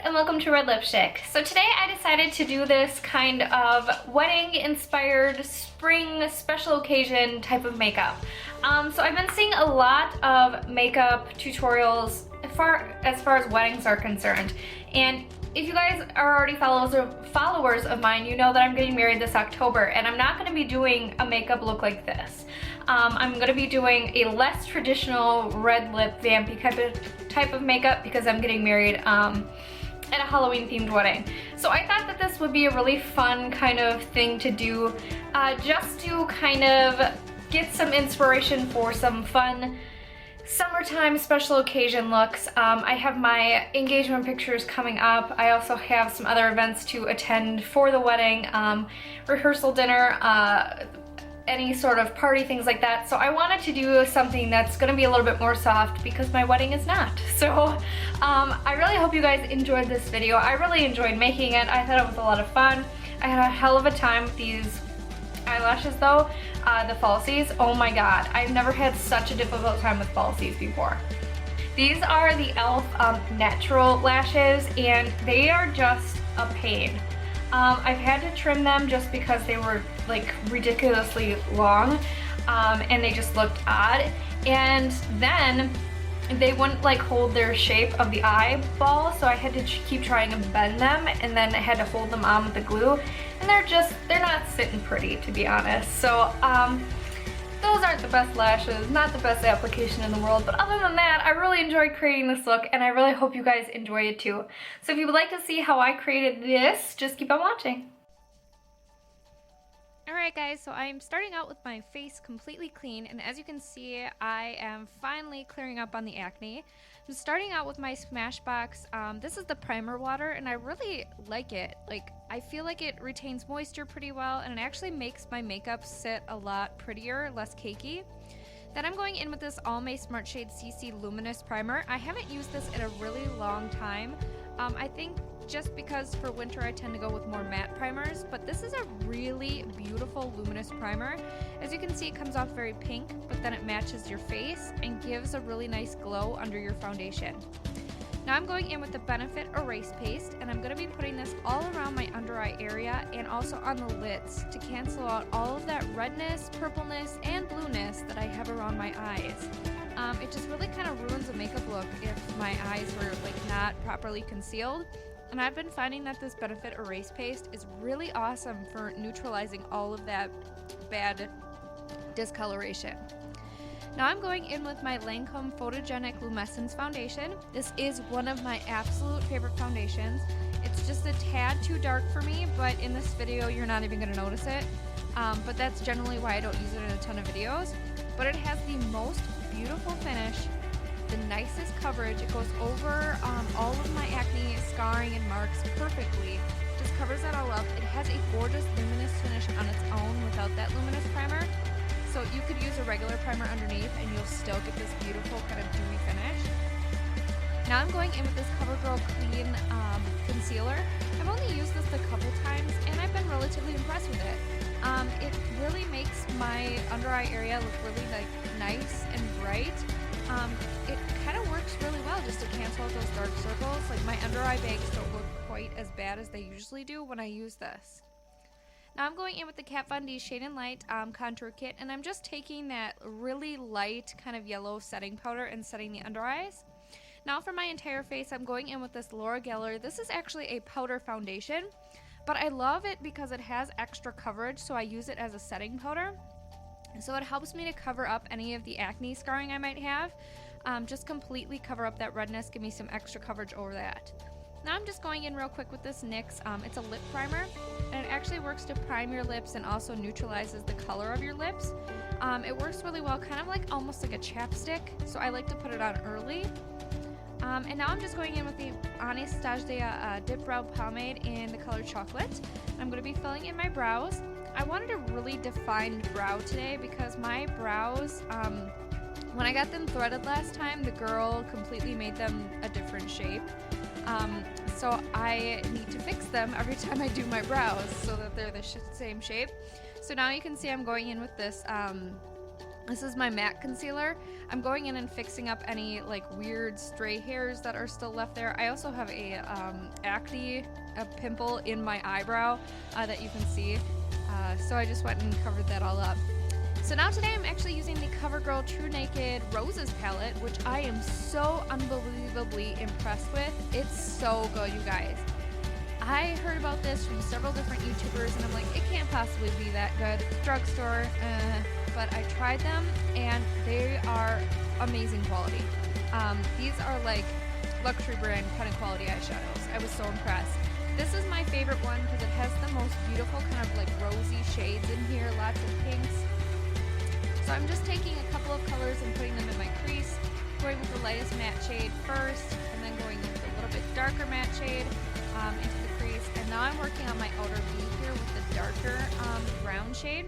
and welcome to Red Lipstick. So today I decided to do this kind of wedding-inspired spring special occasion type of makeup. So I've been seeing a lot of makeup tutorials as far as weddings are concerned. And if you guys are already followers of mine, you know that I'm getting married this October, and I'm not going to be doing a makeup look like this. I'm going to be doing a less traditional red lip vampy type of makeup because I'm getting married at a Halloween themed wedding. So I thought that this would be a really fun kind of thing to do, just to kind of get some inspiration for some fun summertime special occasion looks. I have my engagement pictures coming up. I also have some other events to attend for the wedding, rehearsal dinner, any sort of party, things like that. So I wanted to do something that's gonna be a little bit more soft because my wedding is not. So I really hope you guys enjoyed this video. I really enjoyed making it. I thought it was a lot of fun. I had a hell of a time with these eyelashes though, the Falsies. Oh my god, I've never had such a difficult time with Falsies before. These are the e.l.f. natural lashes, and they are just a pain. I've had to trim them just because they were like ridiculously long, and they just looked odd. And then they wouldn't like hold their shape of the eyeball, so I had to keep trying to bend them, and then I had to hold them on with the glue, and they're not sitting pretty, to be honest. So those aren't the best lashes, not the best application in the world, but other than that, I really enjoyed creating this look, and I really hope you guys enjoy it too. So if you would like to see how I created this, just keep on watching. Alright guys, so I'm starting out with my face completely clean, and as you can see, I am finally clearing up on the acne. I'm starting out with my Smashbox. This is the primer water, and I really like it. Like, I feel like it retains moisture pretty well, and it actually makes my makeup sit a lot prettier, less cakey. Then I'm going in with this Almay CC Luminous primer. I haven't used this in a really long time. I think just because for winter I tend to go with more matte primers, but this is a really beautiful luminous primer. As you can see, it comes off very pink, but then it matches your face and gives a really nice glow under your foundation. Now I'm going in with the Benefit Erase Paste, and I'm going to be putting this all around my under eye area and also on the lids to cancel out all of that redness, purpleness, and blueness that I have around my eyes. It just really kind of ruins a makeup look if my eyes were like not properly concealed. And I've been finding that this Benefit Erase Paste is really awesome for neutralizing all of that bad discoloration. Now I'm going in with my Lancome Photogenic Lumessence foundation. This is one of my absolute favorite foundations. It's just a tad too dark for me, but in this video you're not even going to notice it. But that's generally why I don't use it in a ton of videos. But it has the most beautiful finish, the nicest coverage. It goes over all of my acne, scarring, and marks perfectly. Just covers that all up. It has a gorgeous luminous finish on its own without that luminous primer. So you could use a regular primer underneath and you'll still get this beautiful kind of dewy finish. Now I'm going in with this Covergirl Clean concealer. I've only used this a couple times and I've been relatively impressed with it. It really makes my under eye area look really like nice and bright. It kind of works really well just to cancel out those dark circles. Like, my under eye bags don't look quite as bad as they usually do when I use this. Now I'm going in with the Kat Von D Shade and Light contour kit, and I'm just taking that really light kind of yellow setting powder and setting the under eyes. Now for my entire face, I'm going in with this Laura Gellar. This is actually a powder foundation, but I love it because it has extra coverage, so I use it as a setting powder. So it helps me to cover up any of the acne scarring I might have. Just completely cover up that redness, give me some extra coverage over that. Now I'm just going in real quick with this NYX. It's a lip primer, and it actually works to prime your lips and also neutralizes the color of your lips. It works really well, kind of like almost like a chapstick, so I like to put it on early. And now I'm just going in with the Anastasia dipbrow pomade in the color Chocolate. I'm going to be filling in my brows. I wanted a really defined brow today because my brows, when I got them threaded last time, the girl completely made them a different shape. So I need to fix them every time I do my brows so that they're the same shape. So now you can see I'm going in with this This is my matte concealer. I'm going in and fixing up any like weird stray hairs that are still left there. I also have a pimple in my eyebrow that you can see. So I just went and covered that all up. So now today I'm actually using the Covergirl True Naked Roses palette, which I am so unbelievably impressed with. It's so good, you guys. I heard about this from several different YouTubers and I'm like, it can't possibly be that good. Drugstore, but I tried them and they are amazing quality. These are like luxury brand kind of quality eyeshadows. I was so impressed. This is my favorite one because it has the most beautiful kind of like rosy shades in here, lots of pinks. So I'm just taking a couple of colors and putting them in my crease, going with the lightest matte shade first, and then going with a little bit darker matte shade into the crease. And now I'm working on my outer V here with the darker brown shade.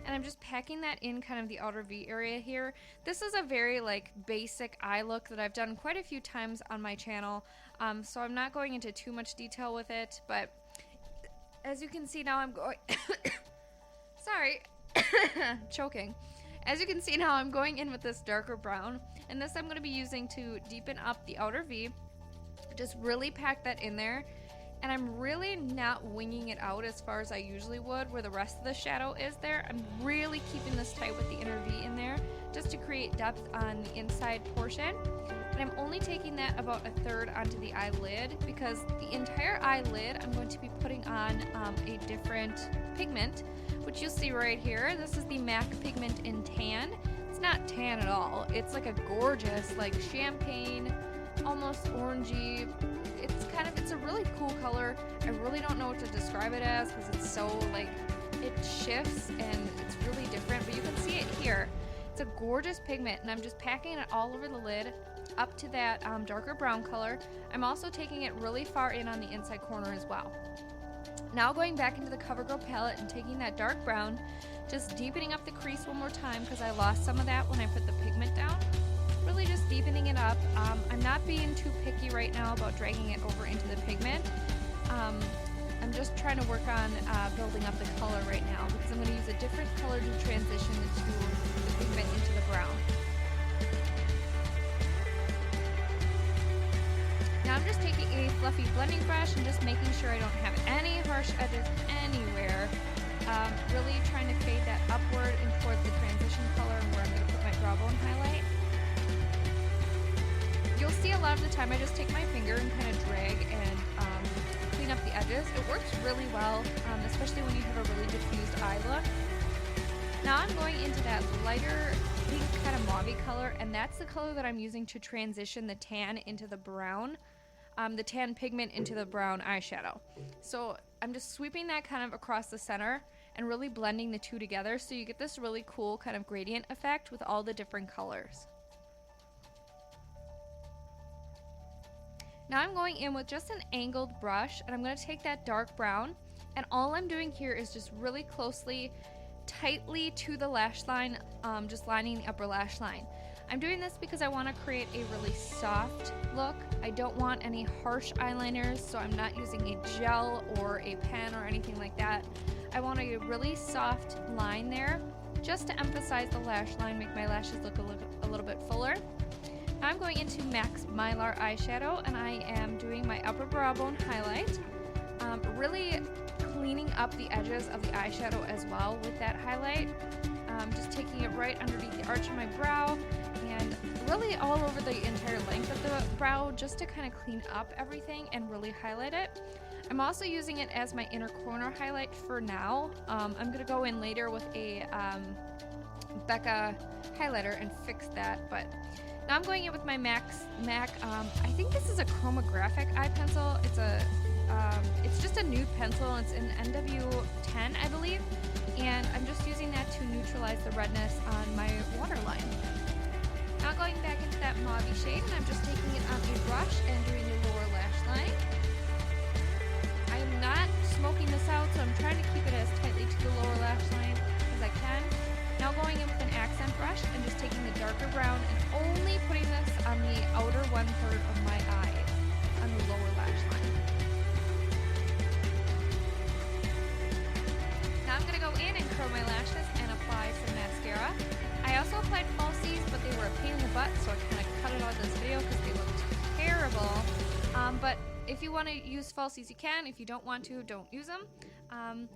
And I'm just packing that in kind of the outer V area here. This is a very like basic eye look that I've done quite a few times on my channel. So I'm not going into too much detail with it, but as you can see now I'm going... Sorry, choking. As you can see now, I'm going in with this darker brown, and this I'm going to be using to deepen up the outer V. Just really pack that in there, and I'm really not winging it out as far as I usually would where the rest of the shadow is there. I'm really keeping this tight with the inner V in there just to create depth on the inside portion. And I'm only taking that about a third onto the eyelid because the entire eyelid I'm going to be putting on a different pigment, which you'll see right here. This is the MAC pigment in tan. It's not tan at all. It's like a gorgeous, like champagne, almost orangey. It's a really cool color. I really don't know what to describe it as because it's so like, it shifts and it's really different, but you can see it here. It's a gorgeous pigment and I'm just packing it all over the lid up to that darker brown color. I'm also taking it really far in on the inside corner as well. Now going back into the Covergirl palette and taking that dark brown, just deepening up the crease one more time because I lost some of that when I put the pigment down. Really just deepening it up. I'm not being too picky right now about dragging it over into the pigment. I'm just trying to work on building up the color right now because I'm going to use a different color to transition the pigment into the brown. Now I'm just taking a fluffy blending brush and just making sure I don't have any harsh edges anywhere. Really trying to fade that upward and towards the transition color where I'm going to put my brow bone highlight. You'll see a lot of the time I just take my finger and kind of drag and clean up the edges. It works really well, especially when you have a really diffused eye look. Now I'm going into that lighter pink kind of mauve color, and that's the color that I'm using to transition the tan into the brown, the tan pigment into the brown eyeshadow. So I'm just sweeping that kind of across the center and really blending the two together so you get this really cool kind of gradient effect with all the different colors. Now I'm going in with just an angled brush and I'm going to take that dark brown, and all I'm doing here is just really closely, tightly to the lash line, just lining the upper lash line. I'm doing this because I want to create a really soft look. I don't want any harsh eyeliners, so I'm not using a gel or a pen or anything like that. I want a really soft line there just to emphasize the lash line, make my lashes look a little bit fuller. Now I'm going into MAC's Mylar eyeshadow and I am doing my upper brow bone highlight, really cleaning up the edges of the eyeshadow as well with that highlight. Just taking it right underneath the arch of my brow and really all over the entire length of the brow just to kind of clean up everything and really highlight it. I'm also using it as my inner corner highlight for now. I'm going to go in later with a BECCA highlighter and fix that, but now I'm going in with my MAC, I think this is a chromographic eye pencil. It's just a nude pencil. It's an NW10, I believe. And I'm just using that to neutralize the redness on my waterline. Now going back into that mauve shade, and I'm just taking it on a brush and doing the lower lash line. I am not smoking this out, so I'm trying to keep it as tightly to the lower lash line as I can. Now going in with an accent brush and just taking the darker brown and only putting this on the outer 1/3 of my eye, on the lower lash line. Now I'm going to go in and curl my lashes and apply some mascara. I also But if you want to use falsies, you can. If you don't want to, don't use them.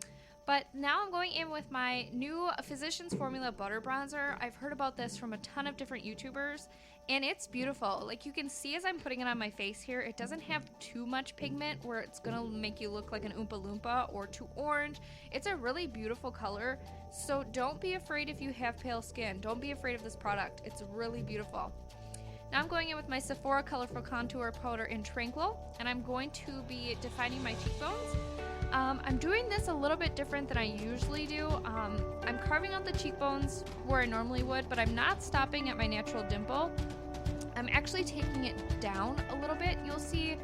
But now I'm going in with my new Physicians Formula Butter Bronzer. I've heard about this from a ton of different YouTubers, and it's beautiful. Like you can see as I'm putting it on my face here, it doesn't have too much pigment where it's gonna make you look like an Oompa Loompa or too orange. It's a really beautiful color, so don't be afraid if you have pale skin. Don't be afraid of this product. It's really beautiful. Now I'm going in with my Sephora Colorful Contour Powder in Tranquil, and I'm going to be defining my cheekbones. I'm doing this a little bit different than I usually do. I'm carving out the cheekbones where I normally would, but I'm not stopping at my natural dimple. I'm actually taking it down a little bit. You'll see,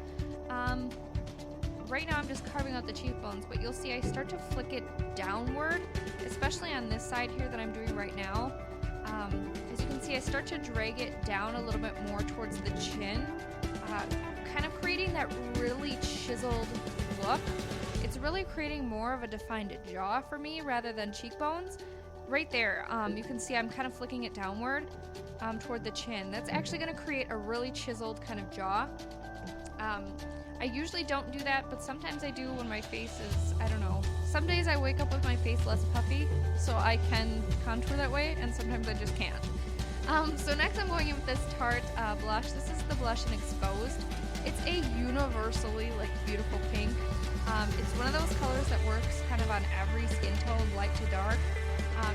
right now I'm just carving out the cheekbones, but you'll see I start to flick it downward, especially on this side here that I'm doing right now. As you can see, I start to drag it down a little bit more towards the chin, kind of creating that really chiseled look. It's really creating more of a defined jaw for me rather than cheekbones. Right there, you can see I'm kind of flicking it downward toward the chin. That's actually going to create a really chiseled kind of jaw. I usually don't do that, but sometimes I do when my face is, I don't know. Some days I wake up with my face less puffy, so I can contour that way, and sometimes I just can't. So next I'm going in with this Tarte blush. This is the blush in Exposed. It's a universally beautiful pink. It's one of those colors that works kind of on every skin tone, light to dark.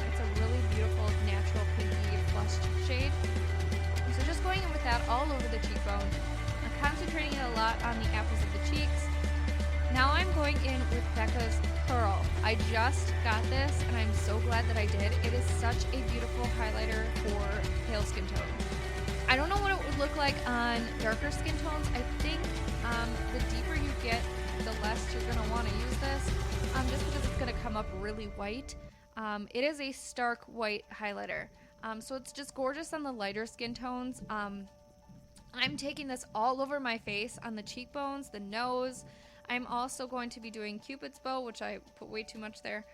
It's a really beautiful natural pinky flushed shade. So just going in with that all over the cheekbone. I'm concentrating it a lot on the apples of the cheeks. Now I'm going in with BECCA's Curl. I just got this and I'm so glad that I did. It is such a beautiful highlighter for pale skin tone. I don't know what it would look like on darker skin tones. I think the deeper you get, the less you're going to want to use this, just because it's going to come up really white. It is a stark white highlighter, so it's just gorgeous on the lighter skin tones. I'm taking this all over my face, on the cheekbones, the nose. I'm also going to be doing Cupid's bow, which I put way too much there.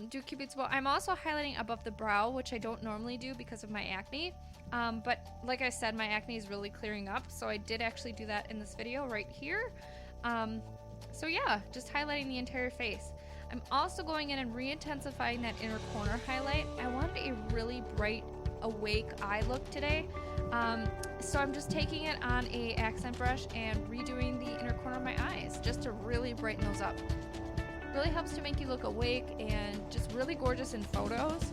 Do Cupid's bow. I'm also highlighting above the brow, which I don't normally do because of my acne. But like I said, my acne is really clearing up, so I did actually do that in this video right here. So yeah, just highlighting the entire face. I'm also going in and re-intensifying that inner corner highlight. I wanted a really bright, awake eye look today. So I'm just taking it on a accent brush and redoing the inner corner of my eyes just to really brighten those up. Really helps to make you look awake and just really gorgeous in photos.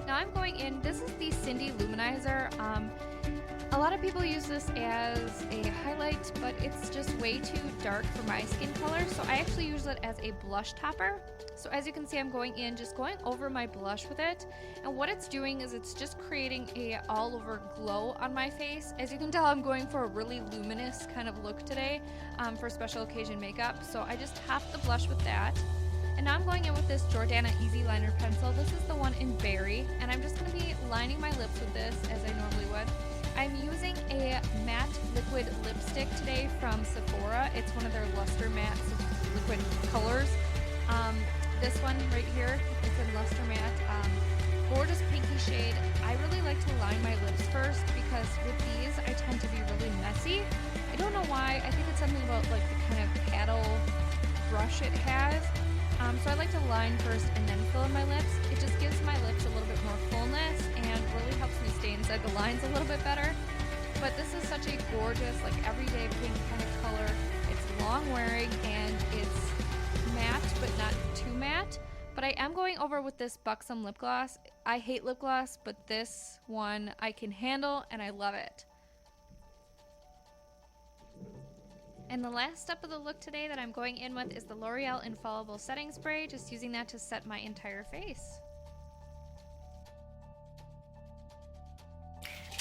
Now I'm going in, this is the Cindy Luminizer. A lot of people use this as a highlight, but it's just way too dark for my skin color, so I actually use it as a blush topper. So as you can see, I'm going in, just going over my blush with it, and what it's doing is it's just creating a all over glow on my face. As you can tell, I'm going for a really luminous kind of look today for special occasion makeup, so I just topped the blush with that. And now I'm going in with this Jordana Easy Liner Pencil. This is the one in Berry, and I'm just going to be lining my lips with this as I normally would. I'm using a matte liquid lipstick today from Sephora. It's one of their Luster Matte liquid colors. This one right here, it's in Luster Matte. Gorgeous pinky shade. I really like to line my lips first because with these I tend to be really messy. I don't know why. I think it's something about the kind of paddle brush it has. So I like to line first and then fill in my lips. It just gives my lips a little bit more fullness and really helps me stay inside the lines a little bit better. But this is such a gorgeous, everyday pink kind of color. It's long wearing and it's matte, but not too matte. But I am going over with this Buxom lip gloss. I hate lip gloss, but this one I can handle and I love it. And the last step of the look today that I'm going in with is the L'Oreal Infallible Setting Spray, just using that to set my entire face.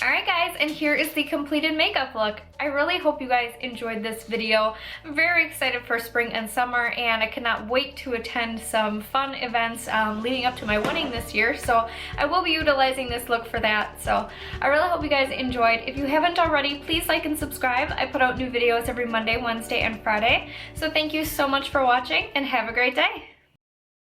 Alright guys, and here is the completed makeup look. I really hope you guys enjoyed this video. I'm very excited for spring and summer, and I cannot wait to attend some fun events leading up to my wedding this year, so I will be utilizing this look for that. So I really hope you guys enjoyed. If you haven't already, please like and subscribe. I put out new videos every Monday, Wednesday, and Friday. So thank you so much for watching, and have a great day.